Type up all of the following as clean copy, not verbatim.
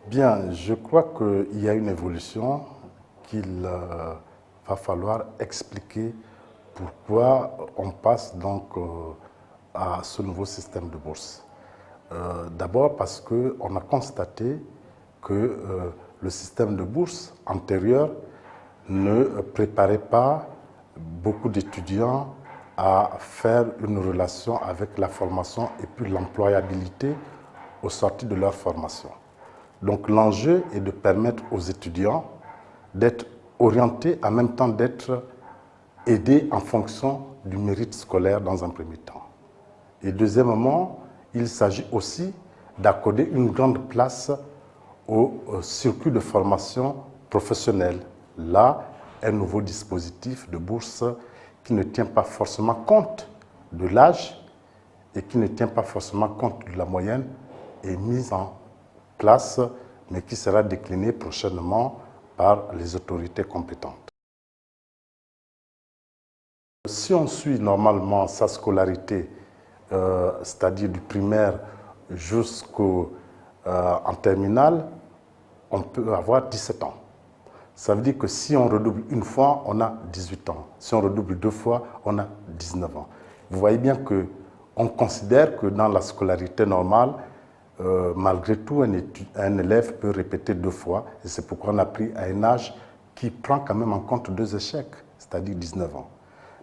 Bien, je crois qu'il y a une évolution qu'il va falloir expliquer pourquoi on passe donc à ce nouveau système de bourse. D'abord parce qu'on a constaté que le système de bourse antérieur ne préparait pas beaucoup d'étudiants à faire une relation avec la formation et puis l'employabilité au sortir de leur formation. Donc l'enjeu est de permettre aux étudiants d'être orientés, en même temps d'être aidés en fonction du mérite scolaire dans un premier temps. Et deuxièmement, il s'agit aussi d'accorder une grande place au circuit de formation professionnelle. Là, un nouveau dispositif de bourse qui ne tient pas forcément compte de l'âge et qui ne tient pas forcément compte de la moyenne est mis en place, mais qui sera décliné prochainement par les autorités compétentes. Si on suit normalement sa scolarité, c'est-à-dire du primaire jusqu'en terminale, on peut avoir 17 ans. Ça veut dire que si on redouble une fois, on a 18 ans. Si on redouble deux fois, on a 19 ans. Vous voyez bien qu'on considère que dans la scolarité normale, malgré tout, un élève peut répéter deux fois. Et c'est pourquoi on a pris à un âge qui prend quand même en compte deux échecs, c'est-à-dire 19 ans.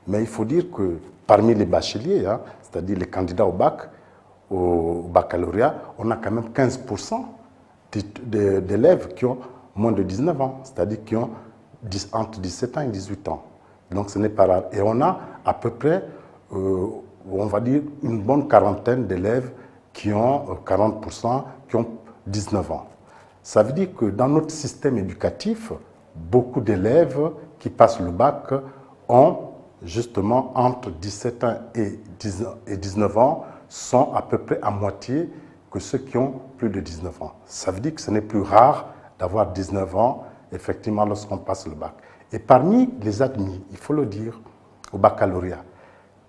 Mais il faut dire que parmi les bacheliers, c'est-à-dire les candidats au baccalauréat, on a quand même 15% d'élèves qui ont moins de 19 ans, c'est-à-dire qui ont entre 17 ans et 18 ans. Donc ce n'est pas rare. Et on a à peu près, on va dire, une bonne quarantaine d'élèves qui ont 40%, qui ont 19 ans. Ça veut dire que dans notre système éducatif, beaucoup d'élèves qui passent le bac ont justement entre 17 ans et 19 ans, sont à peu près à moitié que ceux qui ont plus de 19 ans. Ça veut dire que ce n'est plus rare d'avoir 19 ans, effectivement, lorsqu'on passe le bac. Et parmi les admis, il faut le dire, au baccalauréat,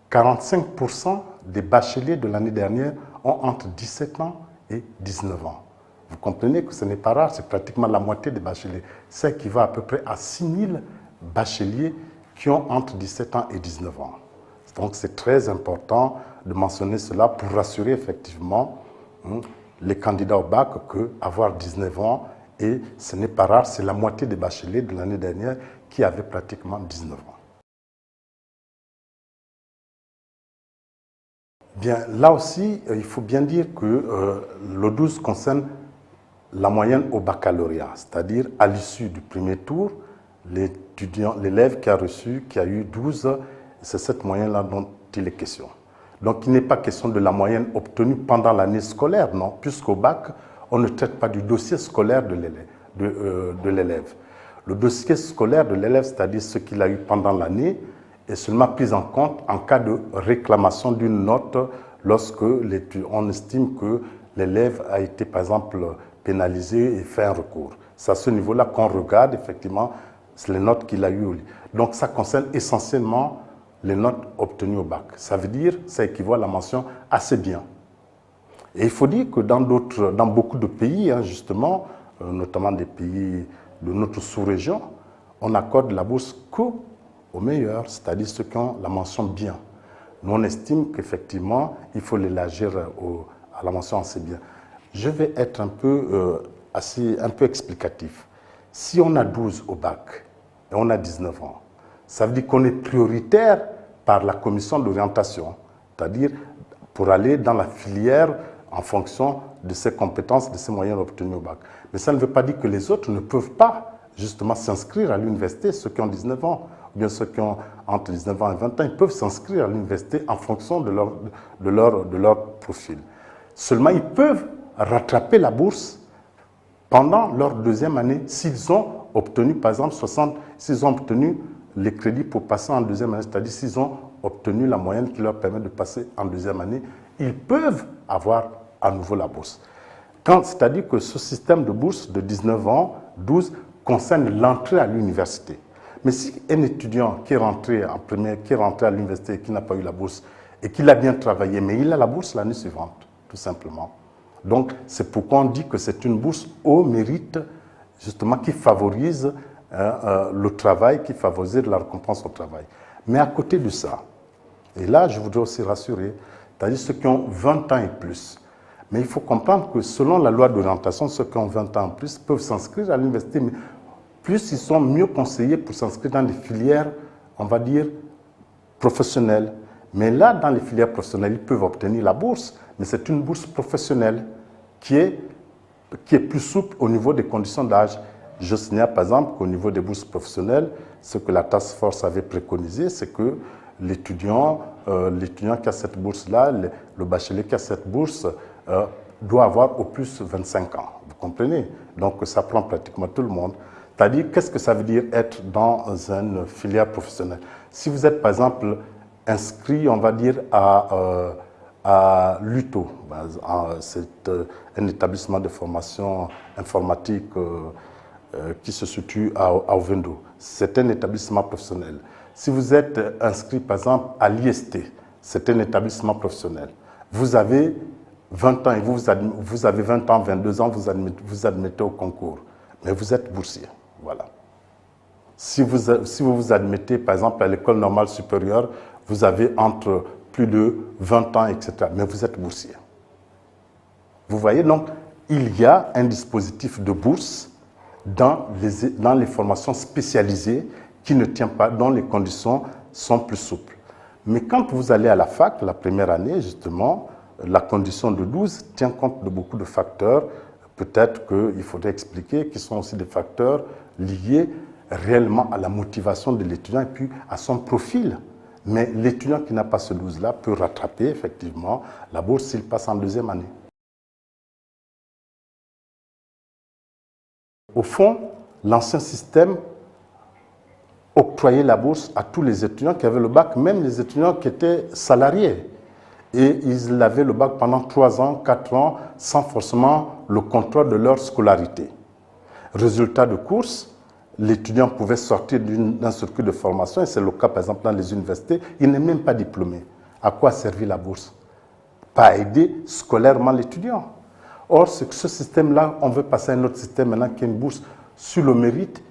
45% des bacheliers de l'année dernière ont entre 17 ans et 19 ans. Vous comprenez que ce n'est pas rare, c'est pratiquement la moitié des bacheliers. Ça équivaut à peu près à 6 000 bacheliers qui ont entre 17 ans et 19 ans. Donc c'est très important de mentionner cela pour rassurer effectivement les candidats au bac qu'avoir 19 ans, et ce n'est pas rare, c'est la moitié des bacheliers de l'année dernière qui avaient pratiquement 19 ans. Bien, là aussi, il faut bien dire que le 12 concerne la moyenne au baccalauréat, c'est-à-dire à l'issue du premier tour, l'élève qui a eu 12, c'est cette moyenne-là dont il est question. Donc il n'est pas question de la moyenne obtenue pendant l'année scolaire, non, puisqu'au bac, on ne traite pas du dossier scolaire de l'élève. Le dossier scolaire de l'élève, c'est-à-dire ce qu'il a eu pendant l'année, est seulement pris en compte en cas de réclamation d'une note lorsque on estime que l'élève a été, par exemple, pénalisé et fait un recours. C'est à ce niveau-là qu'on regarde, effectivement, les notes qu'il a eues. Donc ça concerne essentiellement les notes obtenues au bac. Ça veut dire, ça équivaut à la mention « assez bien ». Et il faut dire que dans beaucoup de pays, justement, notamment des pays de notre sous-région, on accorde la bourse qu'aux meilleurs, c'est-à-dire ceux qui ont la mention « bien ». Nous, on estime qu'effectivement, il faut l'élargir à la mention « assez bien ». Je vais être un peu explicatif. Si on a 12 au bac et on a 19 ans, ça veut dire qu'on est prioritaire par la commission d'orientation, c'est-à-dire pour aller dans la filière en fonction de ses compétences, de ses moyens obtenus au bac. Mais ça ne veut pas dire que les autres ne peuvent pas justement s'inscrire à l'université, ceux qui ont 19 ans, ou bien ceux qui ont entre 19 ans et 20 ans, ils peuvent s'inscrire à l'université en fonction de leur profil. Seulement, ils peuvent rattraper la bourse pendant leur deuxième année s'ils ont obtenu, par exemple, s'ils ont obtenu les crédits pour passer en deuxième année, c'est-à-dire s'ils ont obtenu la moyenne qui leur permet de passer en deuxième année, ils peuvent avoir à nouveau la bourse. C'est-à-dire que ce système de bourse de 19 ans, 12, concerne l'entrée à l'université. Mais si un étudiant qui est rentré en première, qui est rentré à l'université et qui n'a pas eu la bourse, et qu'il a bien travaillé, mais il a la bourse l'année suivante, tout simplement, Donc, c'est pourquoi on dit que c'est une bourse au mérite, justement, qui favorise le travail, qui favorise la récompense au travail. Mais à côté de ça, et là, je voudrais aussi rassurer, c'est-à-dire ceux qui ont 20 ans et plus. Mais il faut comprendre que selon la loi d'orientation, ceux qui ont 20 ans et plus peuvent s'inscrire à l'université, mais plus ils sont mieux conseillés pour s'inscrire dans des filières, on va dire, professionnelles. Mais là, dans les filières professionnelles, ils peuvent obtenir la bourse, mais c'est une bourse professionnelle qui est plus souple au niveau des conditions d'âge. Je signale par exemple qu'au niveau des bourses professionnelles, ce que la task force avait préconisé, c'est que l'étudiant qui a cette bourse-là, le bachelier qui a cette bourse, doit avoir au plus 25 ans. Vous comprenez? Donc ça prend pratiquement tout le monde. C'est-à-dire, qu'est-ce que ça veut dire être dans une filière professionnelle? Si vous êtes par exemple inscrit, on va dire, à l'UTO, c'est un établissement de formation informatique qui se situe à Ovendo. C'est un établissement professionnel. Si vous êtes inscrit, par exemple, à l'IST, c'est un établissement professionnel. Vous avez 20 ans et vous avez 20 ans, 22 ans, vous admettez au concours. Mais vous êtes boursier. Voilà. Si vous vous admettez, par exemple, à l'école normale supérieure, vous avez entre plus de 20 ans, etc. Mais vous êtes boursier. Vous voyez, donc, il y a un dispositif de bourse dans les formations spécialisées qui ne tient pas, dont les conditions sont plus souples. Mais quand vous allez à la fac, la première année, justement, la condition de 12 tient compte de beaucoup de facteurs. Peut-être qu'il faudrait expliquer qui sont aussi des facteurs liés réellement à la motivation de l'étudiant et puis à son profil. Mais l'étudiant qui n'a pas ce 12-là peut rattraper effectivement la bourse s'il passe en deuxième année. Au fond, l'ancien système octroyait la bourse à tous les étudiants qui avaient le bac, même les étudiants qui étaient salariés. Et ils avaient le bac pendant 3 ans, 4 ans, sans forcément le contrôle de leur scolarité. Résultat de course, l'étudiant pouvait sortir d'un circuit de formation, et c'est le cas par exemple dans les universités, il n'est même pas diplômé. À quoi a servi la bourse? Pas à aider scolairement l'étudiant. Or, ce système-là, on veut passer à un autre système maintenant qui est une bourse sur le mérite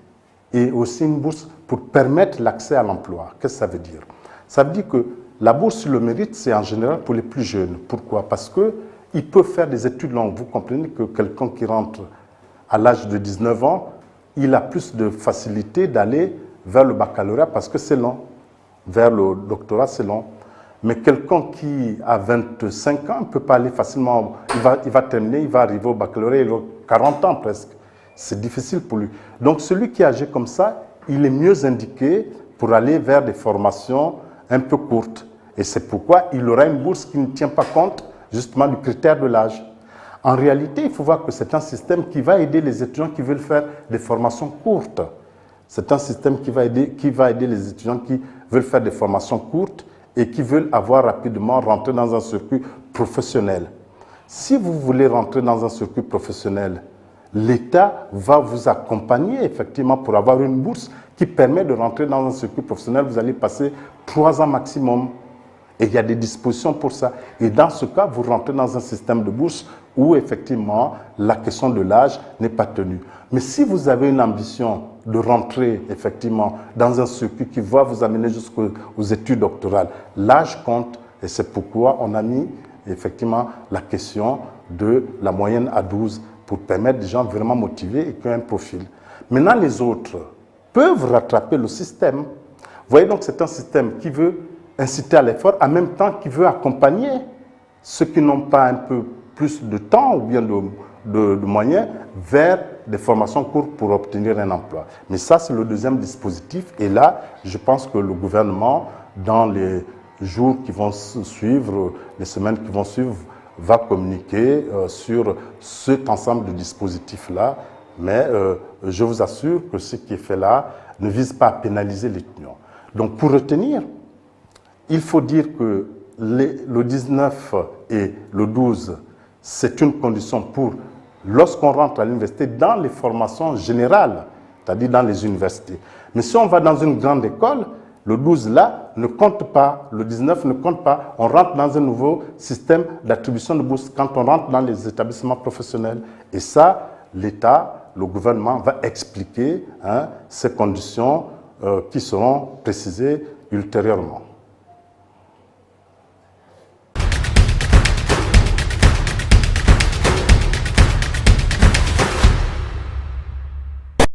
et aussi une bourse pour permettre l'accès à l'emploi. Qu'est-ce que ça veut dire? Ça veut dire que la bourse sur le mérite, c'est en général pour les plus jeunes. Pourquoi? Parce qu'ils peuvent faire des études longues. Vous comprenez que quelqu'un qui rentre à l'âge de 19 ans, il a plus de facilité d'aller vers le baccalauréat parce que c'est long. Vers le doctorat, c'est long. Mais quelqu'un qui a 25 ans ne peut pas aller facilement. Il va terminer, il va arriver au baccalauréat, il a 40 ans presque. C'est difficile pour lui. Donc celui qui est âgé comme ça, il est mieux indiqué pour aller vers des formations un peu courtes. Et c'est pourquoi il aura une bourse qui ne tient pas compte justement du critère de l'âge. En réalité, il faut voir que c'est un système qui va aider les étudiants qui veulent faire des formations courtes. C'est un système qui va aider les étudiants qui veulent faire des formations courtes et qui veulent avoir rapidement rentré dans un circuit professionnel. Si vous voulez rentrer dans un circuit professionnel, l'État va vous accompagner effectivement pour avoir une bourse qui permet de rentrer dans un circuit professionnel. Vous allez passer 3 ans maximum. Et il y a des dispositions pour ça. Et dans ce cas, vous rentrez dans un système de bourse où effectivement la question de l'âge n'est pas tenue. Mais si vous avez une ambition de rentrer effectivement dans un circuit qui va vous amener jusqu'aux études doctorales, l'âge compte et c'est pourquoi on a mis effectivement la question de la moyenne à 12 pour permettre des gens vraiment motivés et qui ont un profil. Maintenant, les autres peuvent rattraper le système. Vous voyez donc, c'est un système qui veut inciter à l'effort, en même temps qui veut accompagner ceux qui n'ont pas un peu plus de temps ou bien de moyens vers des formations courtes pour obtenir un emploi. Mais ça, c'est le deuxième dispositif. Et là, je pense que le gouvernement, dans les jours qui vont suivre, les semaines qui vont suivre, va communiquer sur cet ensemble de dispositifs-là. Mais je vous assure que ce qui est fait là ne vise pas à pénaliser l'étudiant. Donc, pour retenir, il faut dire que le 19 et le 12, c'est une condition pour, lorsqu'on rentre à l'université, dans les formations générales, c'est-à-dire dans les universités. Mais si on va dans une grande école, Le 12 là ne compte pas, le 19 ne compte pas. On rentre dans un nouveau système d'attribution de bourses quand on rentre dans les établissements professionnels. Et ça, l'État, le gouvernement va expliquer ces conditions qui seront précisées ultérieurement.